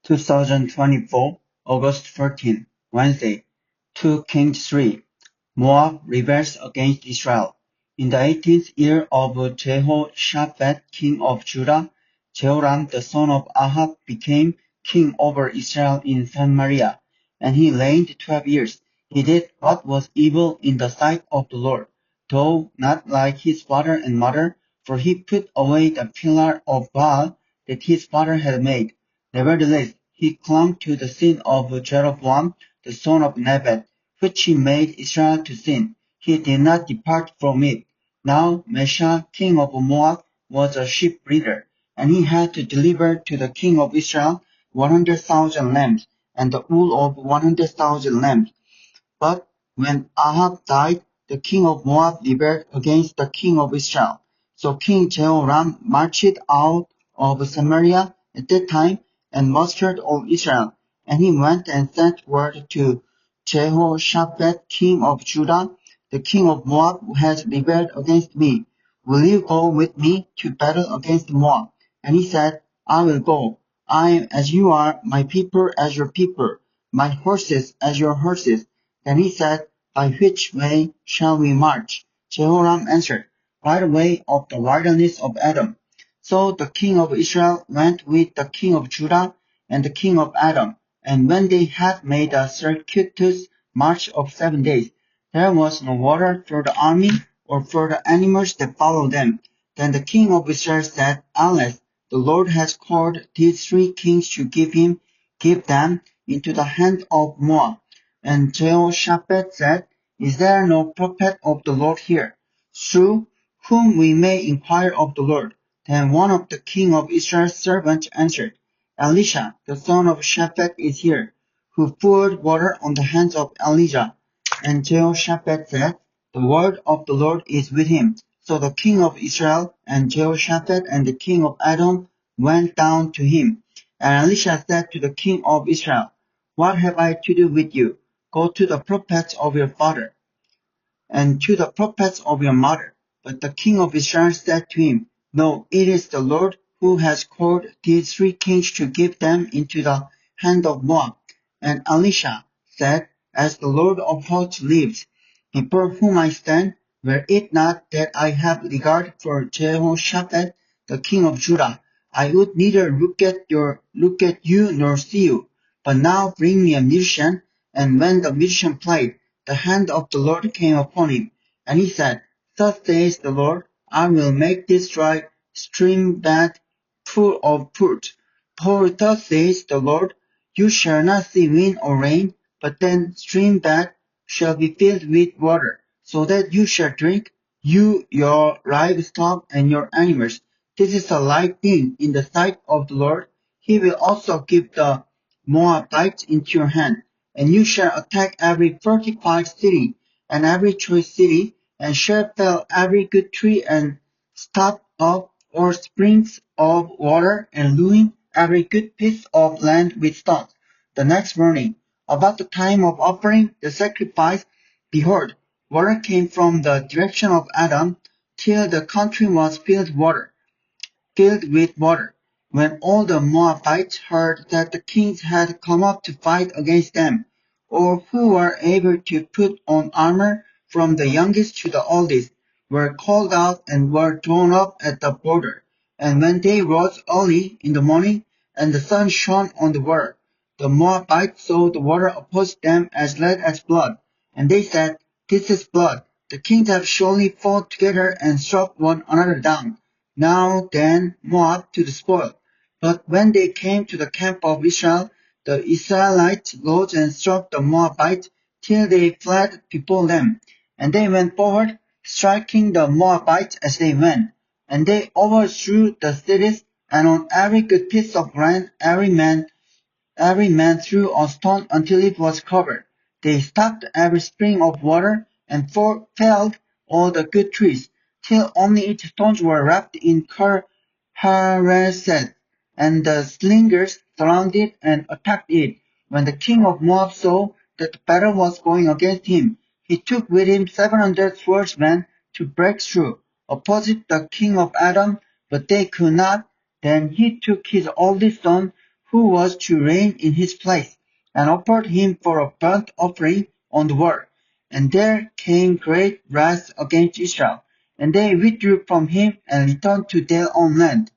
2024, August 14, Wednesday, 2 Kings 3. Moab rebels against Israel. In the 18th year of Jehoshaphat, king of Judah, Jehoram the son of Ahab became king over Israel in Samaria, and he reigned 12 years. He did what was evil in the sight of the Lord, though not like his father and mother, for he put away the pillar of Baal that his father had made. Nevertheless, he clung to the sin of Jeroboam, the son of Nebat, which he made Israel to sin. He did not depart from it. Now Mesha, king of Moab, was a sheep breeder, and he had to deliver to the king of Israel 100,000 lambs, and the wool of 100,000 lambs. But when Ahab died, the king of Moab rebelled against the king of Israel. So King Jehoram marched out of Samaria at that time and mustered all Israel. And he went and sent word to Jehoshaphat, king of Judah, the king of Moab has rebelled against me. Will you go with me to battle against Moab? And he said, I will go. I am as you are, my people as your people, my horses as your horses. Then he said, By which way shall we march? Jehoram answered, By the way of the wilderness of Edom. So the king of Israel went with the king of Judah and the king of Edom, and when they had made a circuitous march of 7 days, there was no water for the army or for the animals that followed them. Then the king of Israel said, Unless the Lord has called these 3 kings to give them into the hand of Moab. And Jehoshaphat said, Is there no prophet of the Lord here, through whom we may inquire of the Lord? Then one of the king of Israel's servants answered, Elisha, the son of Shaphat, is here, who poured water on the hands of Elijah. And Jehoshaphat said, The word of the Lord is with him. So the king of Israel and Jehoshaphat and the king of Edom went down to him. And Elisha said to the king of Israel, What have I to do with you? Go to the prophets of your father and to the prophets of your mother. But the king of Israel said to him, No, it is the Lord who has called these 3 kings to give them into the hand of Moab. And Elisha said, As the Lord of hosts lives, before whom I stand, were it not that I have regard for Jehoshaphat, the king of Judah, I would neither look at you nor see you. But now bring me a musician. And when the musician played, the hand of the Lord came upon him. And he said, Thus says the Lord, I will make this dry stream bed full of fruit. For thus says the Lord, You shall not see wind or rain, but then stream bed shall be filled with water, so that you shall drink, you, your livestock, and your animals. This is a light thing in the sight of the Lord. He will also give the Moabites into your hand, and you shall attack every fortified city and every choice city, and shall fell every good tree and stop up all springs of water, and ruin every good piece of land with stones. The next morning, about the time of offering the sacrifice, behold, water came from the direction of Edom, till the country was filled with water. When all the Moabites heard that the kings had come up to fight against them, or who were able to put on armor from the youngest to the oldest, were called out and were drawn up at the border. And when they rose early in the morning, and the sun shone on the water, the Moabites saw the water opposite them as red as blood. And they said, This is blood. The kings have surely fought together and struck one another down. Now then Moab to the spoil. But when they came to the camp of Israel, the Israelites rose and struck the Moabites till they fled before them. And they went forward, striking the Moabites as they went. And they overthrew the cities, and on every good piece of land every man threw a stone until it was covered. They stopped every spring of water, and felled all the good trees, till only its stones were wrapped in hareseth, and the slingers surrounded and attacked it. When the king of Moab saw that the battle was going against him, he took with him 700 swordsmen to break through opposite the king of Edom, but they could not. Then he took his oldest son, who was to reign in his place, and offered him for a burnt offering on the wall. And there came great wrath against Israel, and they withdrew from him and returned to their own land.